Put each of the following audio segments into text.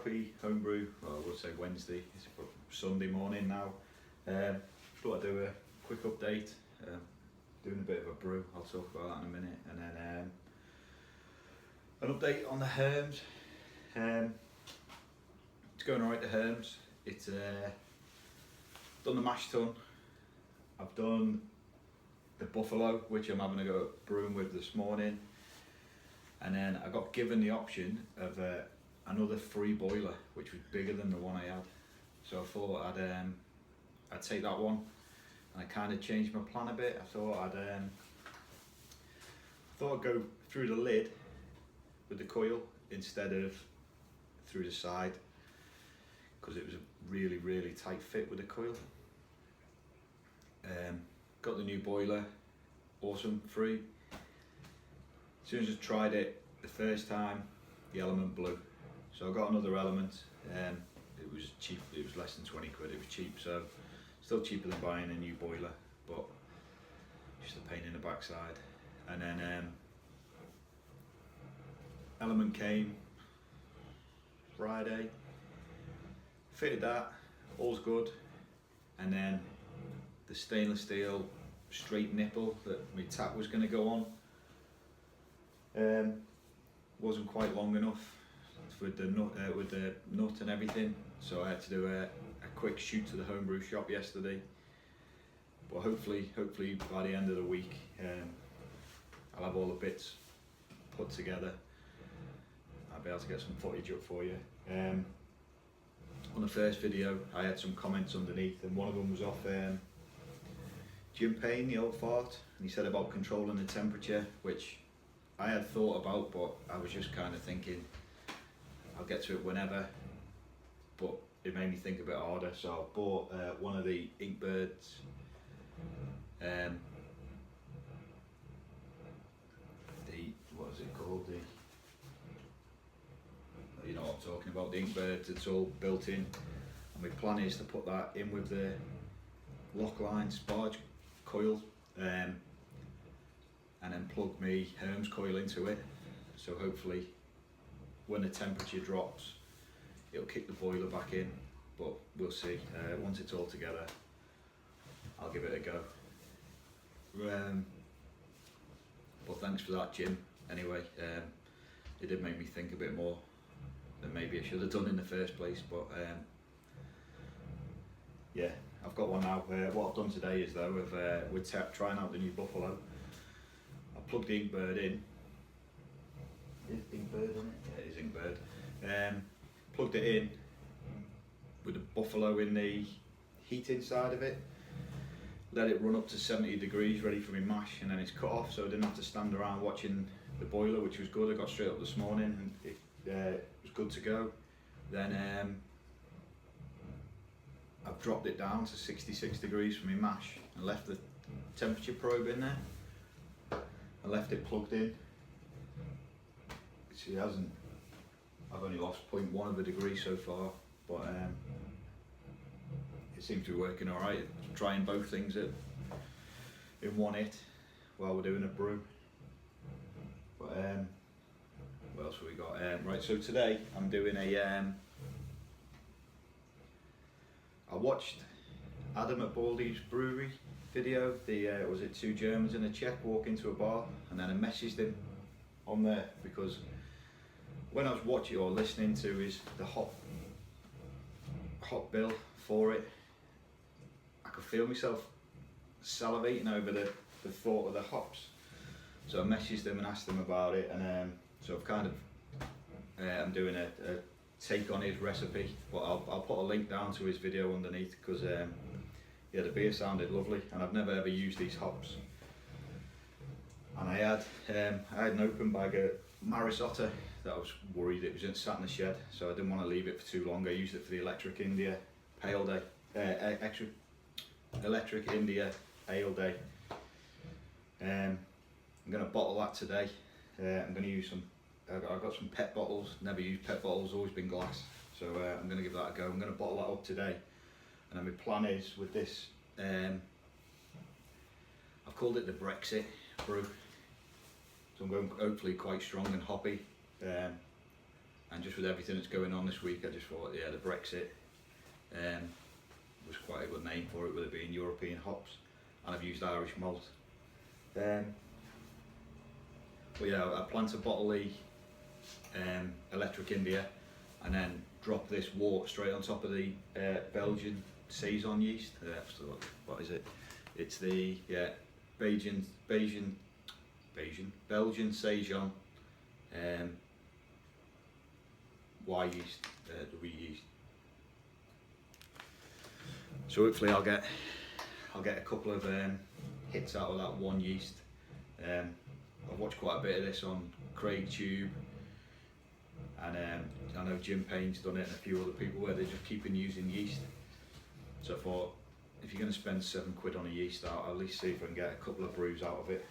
happy homebrew, well I would say Wednesday, it's Sunday morning now. Thought I'd do a quick update, doing a bit of a brew, I'll talk about that in a minute, and then an update on the Herms. It's going alright, the Herms. It's done the mash tun, I've done the Buffalo, which I'm having a go at brewing with this morning, and then I got given the option of another free boiler, which was bigger than the one I had. So I thought I'd take that one, and I kind of changed my plan a bit. I thought I'd go through the lid with the coil instead of through the side, because it was a really tight fit with the coil. Got the new boiler, awesome, free. As soon as I tried it the first time, the element blew. So I got another element. It was cheap, it was less than 20 quid, it was cheap, so still cheaper than buying a new boiler, but just a pain in the backside. And then element came Friday, fitted that, all's good, and then the stainless steel straight nipple that my tap was going to go on wasn't quite long enough with the nut and everything, so I had to do a quick shoot to the homebrew shop yesterday. But hopefully by the end of the week I'll have all the bits put together. I'll be able to get some footage up for you. On the first video I had some comments underneath, and one of them was off Jim Payne, the old fart, and he said about controlling the temperature, which I had thought about, but I was just kind of thinking I'll get to it whenever, but it made me think a bit harder, so I bought one of the Inkbirds, what is it called, you know what I'm talking about, the Inkbirds. It's all built in, and my plan is to put that in with the Lockline sparge coil, and then plug my Herms coil into it, so hopefully when the temperature drops it'll kick the boiler back in, but we'll see. Once it's all together I'll give it a go. But thanks for that, Jim. Anyway, it did make me think a bit more than maybe I should have done in the first place, but yeah, I've got one now. What I've done today is though, with trying out the new Buffalo, I plugged the Inkbird in. Is Inkbird in it? Yeah, it is Inkbird. Plugged it in with the Buffalo in the heat inside of it, let it run up to 70 degrees ready for my mash, and then it's cut off, so I didn't have to stand around watching the boiler, which was good. I got straight up this morning and it was good to go. Then I've dropped it down to 66 degrees for my mash and left the temperature probe in there. I left it plugged in. See, I've only lost 0.1 of a degree so far, but it seems to be working alright. Trying both things in one hit while we're doing a brew. But what else have we got? Right, so today I'm doing a I watched Adam at Baldy's brewery video. Was it two Germans and a Czech walk into a bar, and then I messaged him on there because when I was watching or listening to the hop bill for it, I could feel myself salivating over the thought of the hops. So I messaged him and asked him about it, and so I've kind of I'm doing a take on his recipe, but I'll put a link down to his video underneath, because yeah, the beer sounded lovely, and I've never ever used these hops. And I had an open bag of Marisotta that I was worried it was sat in the shed, so I didn't want to leave it for too long. I used it for the Electric India Pale Day, Electric India Ale Day. I'm going to bottle that today. I'm going to use some, I've got some PET bottles, never used PET bottles, always been glass, so I'm going to give that a go. I'm going to bottle that up today, and then my plan is with this, I've called it the Brexit brew, so I'm going hopefully quite strong and hoppy, and and just with everything that's going on this week, I just thought, yeah, the Brexit was quite a good name for it, with it being European hops, and I've used Irish malt. But yeah, I plan to bottle the Electric India and then drop this wort straight on top of the Belgian Saison yeast. What is it? It's the Belgian Saison Y yeast, W yeast. So hopefully I'll get a couple of hits out of that one yeast. I've watched quite a bit of this on Craig Tube, and I know Jim Payne's done it and a few other people where they're just keeping using yeast. So I thought, if you're going to spend £7 on a yeast, I'll at least see if I can get a couple of brews out of it.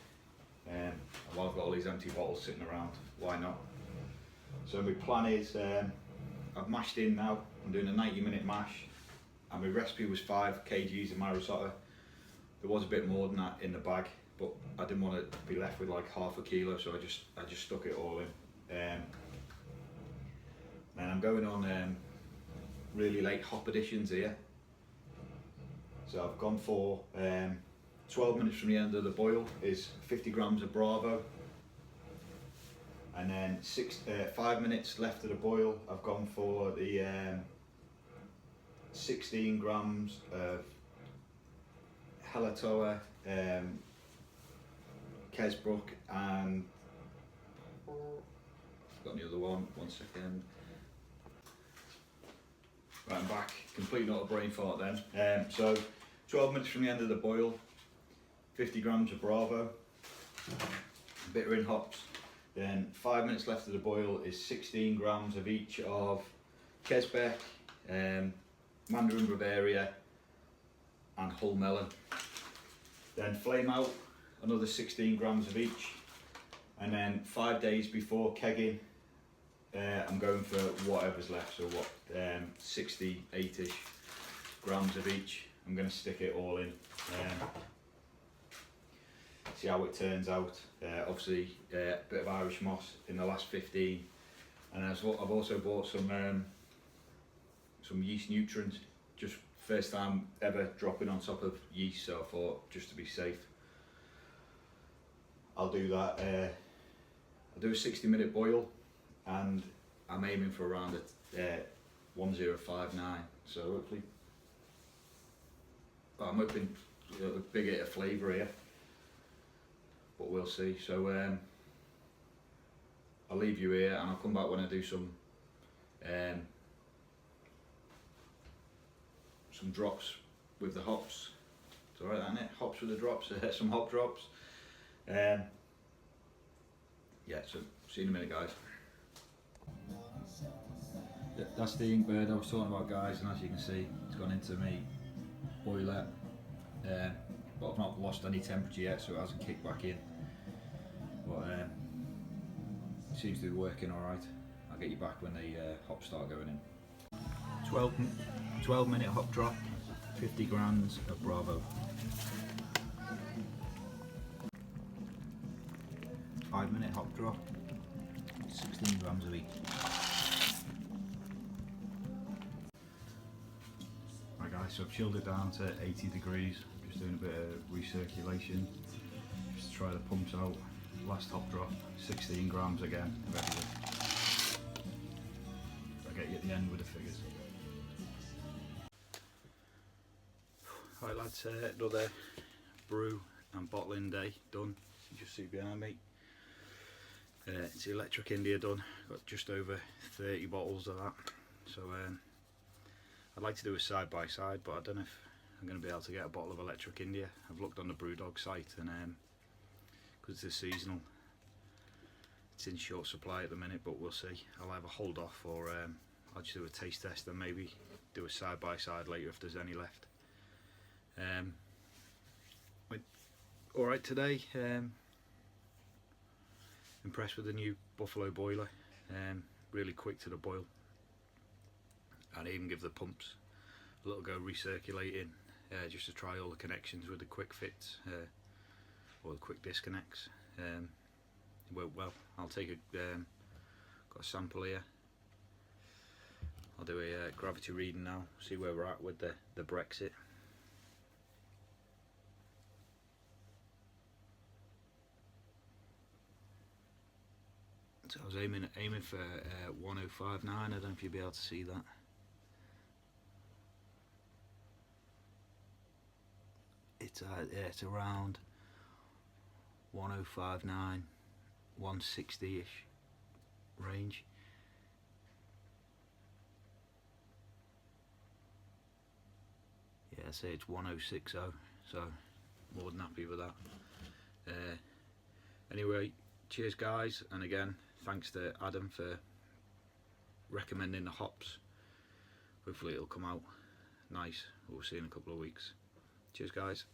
And while I've got all these empty bottles sitting around, why not? So my plan is, I've mashed in now. I'm doing a 90-minute mash, and my recipe was 5 kgs of my risotto. There was a bit more than that in the bag, but I didn't want to be left with like half a kilo, so I just stuck it all in. And I'm going on really late hop additions here. So I've gone for 12 minutes from the end of the boil is 50 grams of Bravo, and then 5 minutes left of the boil, I've gone for the 16 grams of Halatoa, Kesbrook, and I've got the other one second. Right, I'm back, complete not a brain fart then. So 12 minutes from the end of the boil, 50 grams of Bravo, bitter in hops. Then 5 minutes left of the boil is 16 grams of each of Kesbeck, Mandarin Bavaria and Hull Melon. Then flame out another 16 grams of each, and then 5 days before kegging, I'm going for whatever's left, so 68ish grams of each. I'm going to stick it all in, see how it turns out. Obviously a bit of Irish moss in the last 15, and I've also bought some yeast nutrients, just first time ever dropping on top of yeast, so I thought, just to be safe, I'll do that. I'll do a 60-minute boil, and I'm aiming for around 1059, so hopefully, I'm hoping a big hit of flavour here, but we'll see. So I'll leave you here, and I'll come back when I do some drops with the hops. It's alright, isn't it? Hops with the drops, some hop drops. Yeah, so see you in a minute, guys. Yeah, that's the ink bird I was talking about, guys, and as you can see, it's gone into me boiler, but I've not lost any temperature yet, so it hasn't kicked back in. But it seems to be working alright. I'll get you back when the hops start going in. 12 minute hop drop, 50 grams of Bravo. 5 minute hop drop, 16 grams of each. Right guys, so I've chilled it down to 80 degrees, just doing a bit of recirculation, just to try the pumps out. Last hop drop, 16 grams again of everything. I'll get you at the end with the figures. Right lads, another brew and bottling day done. You just see behind me. It's the Electric India done. Got just over 30 bottles of that. So I'd like to do a side by side, but I don't know if I'm going to be able to get a bottle of Electric India. I've looked on the Brewdog site, and because it's seasonal, it's in short supply at the minute, but we'll see. I'll either hold off, or I'll just do a taste test and maybe do a side by side later if there's any left. Alright today, impressed with the new Buffalo boiler, really quick to the boil, and even give the pumps a little go recirculating, just to try all the connections with the quick fits, or the quick disconnects. It worked well. I'll take got a sample here, I'll do a gravity reading now, see where we're at with the Brexit. So I was aiming for 1059. I don't know if you'll be able to see that. It's yeah, it's around 1059, 160-ish range. Yeah, I say it's 1060, so more than happy with that. Anyway, cheers guys, and again thanks to Adam for recommending the hops. Hopefully it'll come out nice. We'll see in a couple of weeks. Cheers guys.